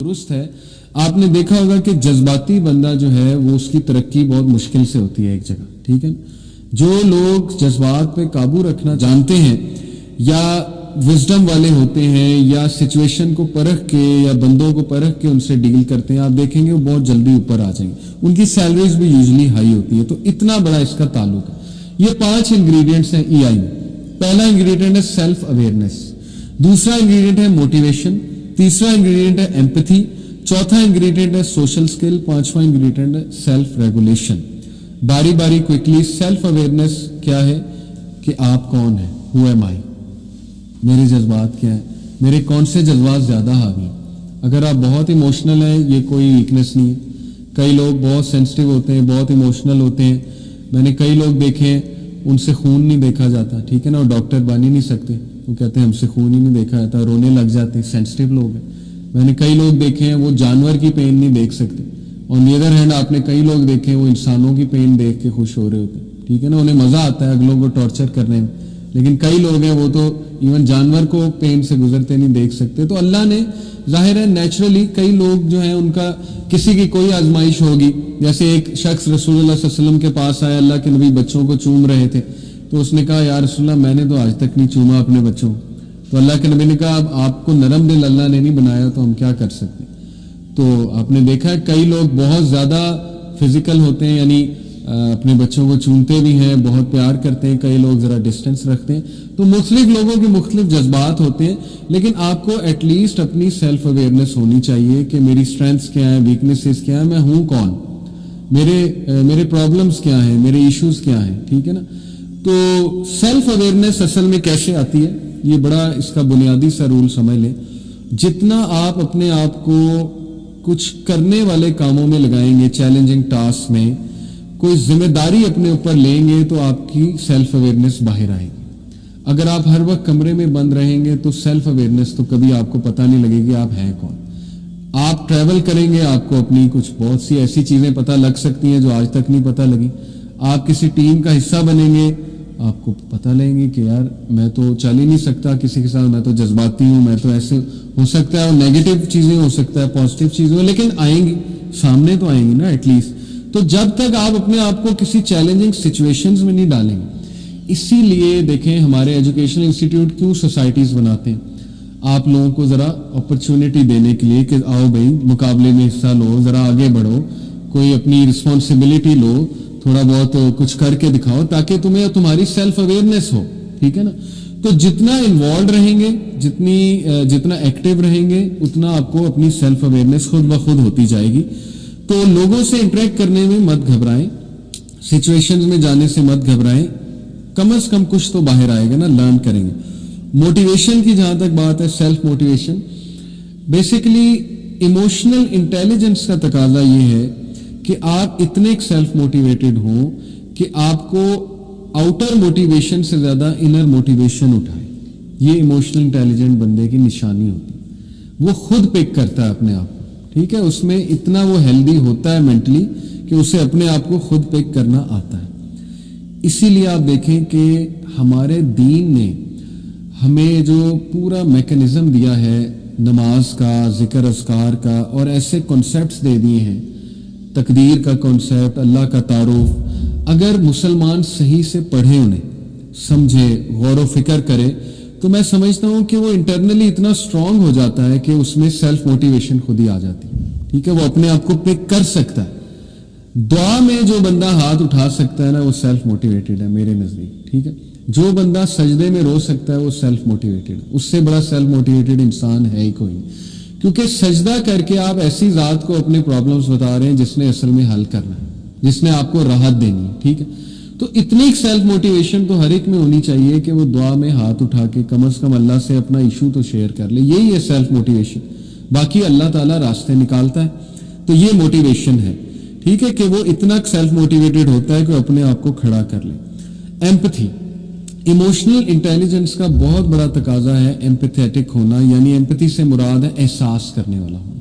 درست ہے. آپ نے دیکھا ہوگا کہ جذباتی بندہ جو ہے وہ اس کی ترقی بہت مشکل سے ہوتی ہے ایک جگہ. ٹھیک ہے, جو لوگ جذبات پہ قابو رکھنا جانتے ہیں یا وزڈم والے ہوتے ہیں یا سچویشن کو پرکھ کے یا بندوں کو پرکھ کے ان سے ڈیل کرتے ہیں, آپ دیکھیں گے وہ بہت جلدی اوپر آ جائیں گے. ان کی سیلریز بھی یوزلی ہائی ہوتی ہے. تو اتنا بڑا اس کا تعلق ہے. یہ 5 انگریڈینٹس ہیں ای آئی میں. پہلا انگریڈینٹ ہے سیلف اویئرنیس, دوسرا انگریڈینٹ ہے موٹیویشن, تیسرا انگریڈینٹ ہے ایمپتھی, چوتھا انگریڈینٹ ہے سوشل سکل, پانچواں انگریڈینٹ ہے سیلف ریگولیشن. باری باری کوئکلی. سیلف اویئرنیس کیا ہے کہ آپ کون ہیں, ہو ایم آئی, میرے جذبات کیا ہیں, میرے کون سے جذبات زیادہ حاوی ہیں. اگر آپ بہت ایموشنل ہیں یہ کوئی ویکنیس نہیں ہے. کئی لوگ بہت سینسٹیو ہوتے ہیں, بہت ایموشنل ہوتے ہیں. میں نے کئی لوگ دیکھے ہیں ان سے خون نہیں دیکھا جاتا. ٹھیک ہے نا, وہ ڈاکٹر بن ہی نہیں سکتے, وہ کہتے ہیں ہم سے خون ہی نہیں دیکھا جاتا, رونے لگ جاتے ہیں, سینسٹیو لوگ ہیں. میں نے کئی لوگ دیکھے ہیں وہ جانور کی پین نہیں دیکھ سکتے. آن دی ادر ہینڈ آپ نے کئی لوگ دیکھے ہیں وہ انسانوں کی پین دیکھ کے خوش ہو رہے ہوتے ہیں. ٹھیک ہے نا, انہیں مزہ آتا ہے اگلوں کو ٹارچر کرنے میں. لیکن کئی لوگ ہیں وہ تو ایون جانور کو پین سے گزرتے نہیں دیکھ سکتے. تو اللہ نے ظاہر ہے نیچرلی کئی لوگ جو ہیں ان کا کسی کی کوئی آزمائش ہوگی. جیسے ایک شخص رسول اللہ صلی اللہ علیہ وسلم کے پاس آیا, اللہ کے نبی بچوں کو چوم رہے تھے, تو اس نے کہا یا رسول اللہ میں نے تو آج تک نہیں چوما اپنے بچوں. تو اللہ کے نبی نے کہا اب آپ کو نرم دل اللہ نے نہیں بنایا تو ہم کیا کر سکتے. تو آپ نے دیکھا ہے کئی لوگ بہت زیادہ فزیکل ہوتے ہیں, یعنی اپنے بچوں کو چومتے بھی ہیں, بہت پیار کرتے ہیں. کئی لوگ ذرا ڈسٹینس رکھتے ہیں. تو مختلف لوگوں کے مختلف جذبات ہوتے ہیں. لیکن آپ کو ایٹ لیسٹ اپنی سیلف اویئرنیس ہونی چاہیے کہ میری اسٹرینتھس کیا ہیں, ویکنیسز کیا ہیں, میں ہوں کون, میرے پرابلمس کیا ہیں, میرے ایشوز کیا ہیں. ٹھیک ہے نا. تو سیلف اویئرنیس اصل میں کیسے آتی ہے, یہ بڑا اس کا بنیادی سا رول سمجھ لیں. جتنا آپ اپنے آپ کو کچھ کرنے والے کاموں میں لگائیں گے, چیلنجنگ ٹاسک میں کوئی ذمہ داری اپنے اوپر لیں گے, تو آپ کی سیلف اویئرنیس باہر آئے گی. اگر آپ ہر وقت کمرے میں بند رہیں گے تو سیلف اویئرنیس تو کبھی آپ کو پتہ نہیں لگے گی آپ ہیں کون. آپ ٹریول کریں گے, آپ کو اپنی کچھ بہت سی ایسی چیزیں پتہ لگ سکتی ہیں جو آج تک نہیں پتہ لگی. آپ کسی ٹیم کا حصہ بنیں گے, آپ کو پتہ لیں گے کہ یار میں تو چل ہی نہیں سکتا کسی کے ساتھ, میں تو جذباتی ہوں, میں تو ایسے ہو سکتا ہے. اور نیگیٹو چیزیں ہو سکتا ہے, پازیٹیو چیزیں, لیکن آئیں گی سامنے تو آئیں گی نا ایٹ لیسٹ. تو جب تک آپ اپنے آپ کو کسی چیلنجنگ سچویشنز میں نہیں ڈالیں گے. اسی لیے دیکھیں ہمارے ایجوکیشنل انسٹیٹیوٹ کیوں سوسائٹیز بناتے ہیں, آپ لوگوں کو ذرا اپرچونٹی دینے کے لیے کہ آؤ بھائی مقابلے میں حصہ لو, ذرا آگے بڑھو, کوئی اپنی رسپانسبلٹی لو, تھوڑا بہت کچھ کر کے دکھاؤ تاکہ تمہیں تمہاری سیلف اویئرنیس ہو. ٹھیک ہے نا. تو جتنا انوالوڈ رہیں گے, جتنا ایکٹیو رہیں گے, اتنا آپ کو اپنی سیلف اویئرنیس خود بخود ہوتی جائے گی. تو لوگوں سے انٹریکٹ کرنے میں مت گھبرائیں, سچویشنز میں جانے سے مت گھبرائیں, کم از کم کچھ تو باہر آئے گا نا, لرن کریں گے. موٹیویشن کی جہاں تک بات ہے, self motivation basically emotional intelligence کا تقاضا یہ ہے کہ آپ اتنے سیلف موٹیویٹڈ ہوں کہ آپ کو آؤٹر موٹیویشن سے زیادہ انر موٹیویشن اٹھائے. یہ ایموشنل انٹیلیجنٹ بندے کی نشانی ہوتی ہے. وہ خود پک کرتا ہے اپنے آپ کو. ٹھیک ہے, اس میں اتنا وہ ہیلدی ہوتا ہے مینٹلی کہ اسے اپنے آپ کو خود پک کرنا آتا ہے. اسی لیے آپ دیکھیں کہ ہمارے دین نے ہمیں جو پورا میکانزم دیا ہے نماز کا, ذکر اذکار کا, اور ایسے کنسیپٹس دے دیے ہیں, تقدیر کا کنسیپٹ, اللہ کا تعارف, اگر مسلمان صحیح سے پڑھے, انہیں سمجھے, غور و فکر کرے, تو میں سمجھتا ہوں کہ وہ انٹرنلی اتنا اسٹرانگ ہو جاتا ہے کہ اس میں سیلف موٹیویشن خود ہی آ جاتی ہے. ٹھیک ہے, وہ اپنے آپ کو پک کر سکتا ہے. دعا میں جو بندہ ہاتھ اٹھا سکتا ہے نا وہ سیلف موٹیویٹڈ ہے میرے نزدیک. ٹھیک ہے, جو بندہ سجدے میں رو سکتا ہے وہ سیلف موٹیویٹڈ ہے. اس سے بڑا سیلف موٹیویٹڈ انسان ہے ہی کوئی نہیں. کیونکہ سجدہ کر کے آپ ایسی ذات کو اپنے پرابلمس بتا رہے ہیں جس نے اصل میں حل کرنا ہے, جس نے آپ کو راحت دینی ہے. ٹھیک ہے, تو اتنی سیلف موٹیویشن تو ہر ایک میں ہونی چاہیے کہ وہ دعا میں ہاتھ اٹھا کے کم از کم اللہ سے اپنا ایشو تو شیئر کر لے. یہی ہے سیلف موٹیویشن. باقی اللہ تعالیٰ راستے نکالتا ہے. تو یہ موٹیویشن ہے. ٹھیک ہے, کہ وہ اتنا سیلف موٹیویٹڈ ہوتا ہے کہ وہ اپنے آپ کو کھڑا کر لے. ایمپتھی, ایموشنل انٹیلیجنس کا بہت بڑا تقاضا ہے ایمپیتھیٹک ہونا. یعنی ایمپتھی سے مراد ہے احساس کرنے والا ہونا.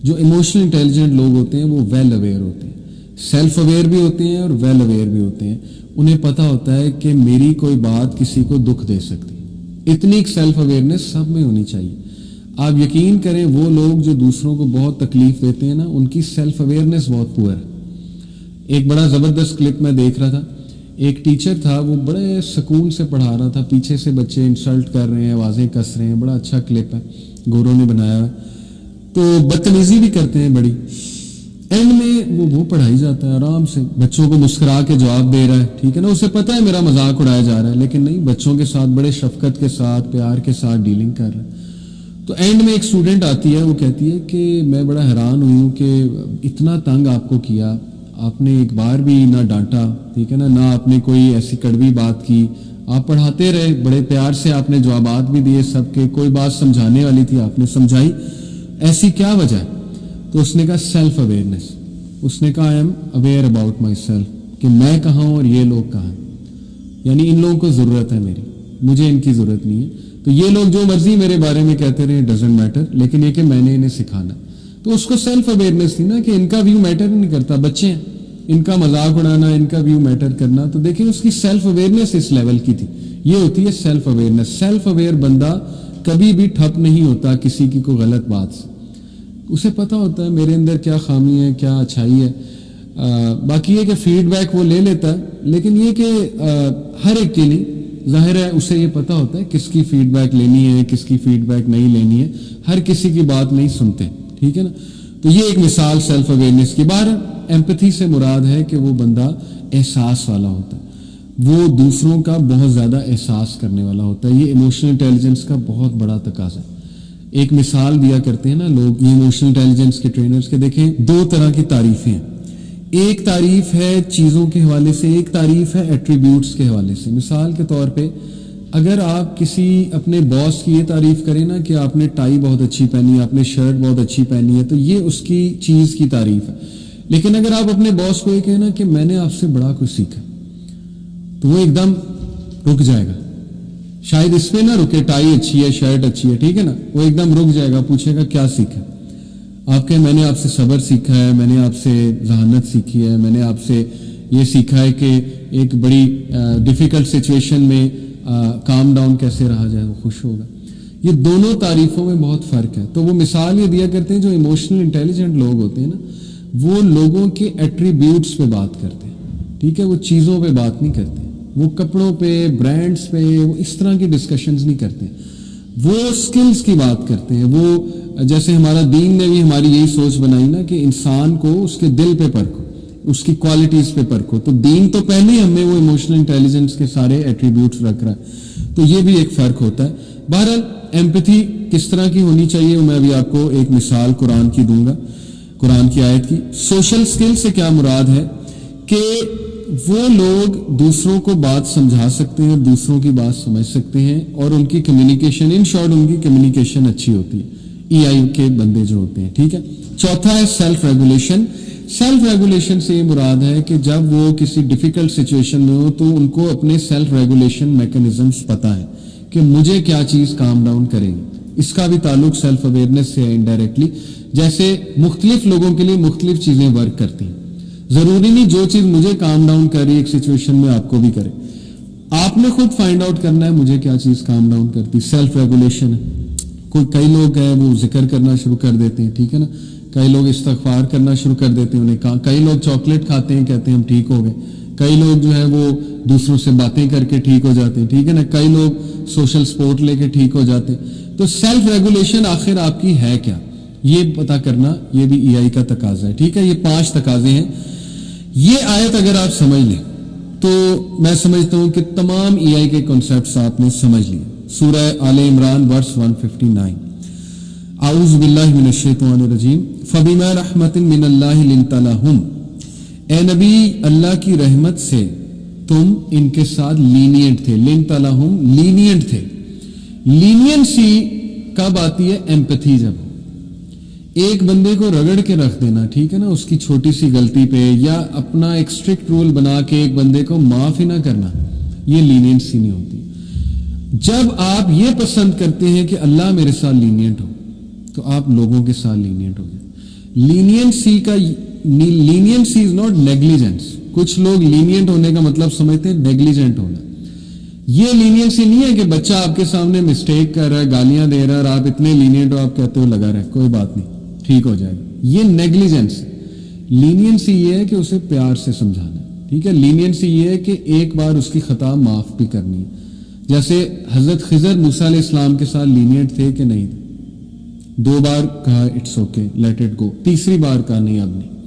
جو ایموشنل انٹیلیجنٹ لوگ ہوتے ہیں وہ ویل اویئر ہوتے ہیں, سیلف اویئر بھی ہوتے ہیں اور ویل اویئر بھی ہوتے ہیں. انہیں پتہ ہوتا ہے کہ میری کوئی بات کسی کو دکھ دے سکتی. اتنی سیلف اویئرنیس سب میں ہونی چاہیے. آپ یقین کریں وہ لوگ جو دوسروں کو بہت تکلیف دیتے ہیں نا، ان کی سیلف اویئرنیس بہت پور ہے. ایک بڑا زبردست کلپ میں دیکھ رہا تھا، ایک ٹیچر تھا، وہ بڑے سکون سے پڑھا رہا تھا، پیچھے سے بچے انسلٹ کر رہے ہیں، آوازیں کس رہے ہیں، بڑا اچھا کلپ ہے، گوروں نے بنایا ہے، تو بدتمیزی بھی کرتے ہیں بڑی. اینڈ میں وہ پڑھائی جاتا ہے آرام سے، بچوں کو مسکرا کے جواب دے رہا ہے، ٹھیک ہے نا، اسے پتہ ہے میرا مذاق اڑایا جا رہا ہے، لیکن نہیں، بچوں کے ساتھ بڑے شفقت کے ساتھ، پیار کے ساتھ ڈیلنگ کر رہا ہے. تو اینڈ میں ایک اسٹوڈنٹ آتی ہے، وہ کہتی ہے کہ میں بڑا حیران ہوئی ہوں کہ اتنا تنگ آپ کو کیا، آپ نے ایک بار بھی نہ ڈانٹا، ٹھیک ہے نا، نہ آپ نے کوئی ایسی کڑوی بات کی، آپ پڑھاتے رہے، بڑے پیار سے آپ نے جوابات بھی دیے سب کے، کوئی بات سمجھانے والی تھی آپ نے سمجھائی، ایسی کیا وجہ ہے؟ تو اس نے کہا سیلف اویئرنیس. اس نے کہا I am aware about my self, کہ میں کہاں ہوں اور یہ لوگ کہاں ہیں، یعنی ان لوگوں کو ضرورت ہے میری، مجھے ان کی ضرورت نہیں ہے. تو یہ لوگ جو مرضی میرے بارے میں کہتے رہے، ڈزنٹ میٹر، لیکن یہ کہ میں نے انہیں سکھانا. تو اس کو سیلف اویئرنیس تھی نا، کہ ان کا ویو میٹر نہیں کرتا، بچے ہیں، ان کا مذاق اڑانا، ان کا ویو میٹر کرنا. تو دیکھیں اس کی سیلف اویئرنیس اس لیول کی تھی. یہ ہوتی ہے سیلف اویئرنیس. سیلف اویئر بندہ کبھی بھی ٹھپ نہیں ہوتا کسی کی کوئی غلط بات سے، اسے پتہ ہوتا ہے میرے اندر کیا خامی ہے، کیا اچھائی ہے. باقی یہ کہ فیڈ بیک وہ لے لیتا ہے، لیکن یہ کہ ہر ایک کی نہیں، ظاہر ہے اسے یہ پتہ ہوتا ہے کس کی فیڈ بیک لینی ہے، کس کی فیڈ بیک نہیں لینی ہے، ہر کسی کی بات نہیں سنتے، ٹھیک ہے نا. تو یہ ایک مثال سیلف اویئرنیس کی. باہر ایمپتھی سے مراد ہے کہ وہ بندہ احساس والا ہوتا ہے، وہ دوسروں کا بہت زیادہ احساس کرنے والا ہوتا ہے. یہ ایموشنل انٹیلیجنس کا بہت بڑا تقاضا ہے. ایک مثال دیا کرتے ہیں نا لوگ ایموشنل انٹیلیجنس کے ٹرینرز کے، دیکھیں دو طرح کی تعریفیں ہیں. ایک تعریف ہے چیزوں کے حوالے سے، ایک تعریف ہے ایٹریبیوٹس کے حوالے سے. مثال کے طور پہ اگر آپ کسی اپنے باس کی یہ تعریف کریں نا کہ آپ نے ٹائی بہت اچھی پہنی ہے، آپ نے شرٹ بہت اچھی پہنی ہے، تو یہ اس کی چیز کی تعریف ہے. لیکن اگر آپ اپنے باس کو یہ کہیں نا کہ میں نے آپ سے بڑا کچھ سیکھا، تو وہ ایک دم رک جائے گا. شاید اس پہ نہ رکے، ٹائی اچھی ہے، شرٹ اچھی ہے، ٹھیک ہے نا، وہ ایک دم رک جائے گا، پوچھے گا کیا سیکھا. آپ کہیں میں نے آپ سے صبر سیکھا ہے، میں نے آپ سے ذہانت سیکھی ہے، میں نے آپ سے یہ سیکھا ہے کہ ایک بڑی ڈیفیکلٹ سچویشن میں کام ڈاؤن کیسے رہا جائے، وہ خوش ہوگا. یہ دونوں تعریفوں میں بہت فرق ہے. تو وہ مثال یہ دیا کرتے ہیں جو ایموشنل انٹیلیجنٹ لوگ ہوتے ہیں نا، وہ لوگوں کے ایٹریبیوٹس پہ بات کرتے ہیں، ٹھیک ہے، وہ چیزوں پہ بات نہیں کرتے، وہ کپڑوں پہ، برانڈس پہ، وہ اس طرح کی ڈسکشنز نہیں کرتے، وہ سکلز کی بات کرتے ہیں. وہ جیسے ہمارا دین نے بھی ہماری یہی سوچ بنائی نا کہ انسان کو اس کے دل پہ پرکھو، اس کی کوالٹیز پہ پرکھو. تو دین تو پہلے ہی ہمیں وہ ایموشنل انٹیلیجنس کے سارے ایٹریبیوٹس رکھ رہا ہے. تو یہ بھی ایک فرق ہوتا ہے. بہرحال ایمپتھی کس طرح کی ہونی چاہیے، میں ابھی آپ کو ایک مثال قرآن کی دوں گا، قرآن کی آیت کی. سوشل سکل سے کیا مراد ہے کہ وہ لوگ دوسروں کو بات سمجھا سکتے ہیں، دوسروں کی بات سمجھ سکتے ہیں، اور ان کی کمیونیکیشن، ان شارٹ ان کی کمیونیکیشن اچھی ہوتی ہے، ای آئی کے بندے جو ہوتے ہیں، ٹھیک ہے. چوتھا ہے سیلف ریگولیشن. سیلف ریگولیشن سے یہ مراد ہے کہ جب وہ کسی ڈیفیکلٹ سچویشن میں ہو تو ان کو اپنے سیلف ریگولیشن میکانزمز پتہ ہے کہ مجھے کیا چیز کام ڈاؤن کرے گی. اس کا بھی تعلق سیلف اویئرنیس سے ہے انڈائریکٹلی. جیسے مختلف لوگوں کے لیے مختلف چیزیں ورک کرتی ہیں، ضروری نہیں جو چیز مجھے کام ڈاؤن کر رہی ہے ایک سچویشن میں آپ کو بھی کرے. آپ نے خود فائنڈ آؤٹ کرنا ہے مجھے کیا چیز کام ڈاؤن کرتی. سیلف ریگولیشن ہے. کئی لوگ ہیں وہ ذکر کرنا شروع کر دیتے ہیں، ٹھیک ہے نا، کئی لوگ استغفار کرنا شروع کر دیتے ہیں، کئی لوگ چاکلیٹ کھاتے ہیں، کہتے ہیں ہم ٹھیک ہو گئے. کئی لوگ جو ہے وہ دوسروں سے باتیں کر کے ٹھیک ہو جاتے ہیں، ٹھیک ہے نا. کئی لوگ سوشل سپورٹ لے کے ٹھیک ہو جاتے ہیں. تو سیلف ریگولیشن آخر آپ کی ہے کیا، یہ پتا کرنا، یہ بھی ای آئی کا تقاضا ہے، ٹھیک ہے. یہ 5 تقاضے ہیں. یہ آیت اگر آپ سمجھ لیں تو میں سمجھتا ہوں کہ تمام ای آئی کے کنسیپٹس آپ نے سمجھ لیے. سورہ آل عمران ورس 159. اعوذ باللہ من الشیطان الرجیم. فبما رحمت من اللہ لنت لہم. اے نبی اللہ کی رحمت سے تم ان کے ساتھ لینینٹ تھے. لنت لہم لینینٹ تھے. لینینسی کب آتی ہے؟ ایمپتھی. جب ایک بندے کو رگڑ کے رکھ دینا، ٹھیک ہے نا، اس کی چھوٹی سی غلطی پہ، یا اپنا ایک اسٹرکٹ رول بنا کے ایک بندے کو معاف ہی نہ کرنا، یہ لینینسی نہیں ہوتی. جب آپ یہ پسند کرتے ہیں کہ اللہ میرے ساتھ لینینٹ ہو تو آپ لوگوں کے ساتھ لینینٹ ہو گئے. Leniency is not negligence. کچھ لوگ لینینٹ ہونے کا مطلب سمجھتے ہیں نیگلیجنٹ ہونا. یہ لینینسی نہیں ہے کہ بچہ آپ کے سامنے مسٹیک کر رہا ہے، گالیاں دے رہا ہے، اور آپ اتنے لینینٹ ہو، آپ کہتے ہو لگا رہے کوئی بات نہیں ٹھیک ہو جائے گا، یہ نیگلیجنس۔ لینینسی یہ ہے کہ اسے پیار سے سمجھانا ہے، ٹھیک ہے۔ لینینسی یہ ہے کہ ایک بار اس کی خطا معاف بھی کرنی ہے، جیسے حضرت خضر موسیٰ علیہ السلام کے ساتھ لینینٹ تھے کہ نہیں تھے؟ 2 بار کہا it's okay let it go, تیسری بار کہا نہیں اب نہیں۔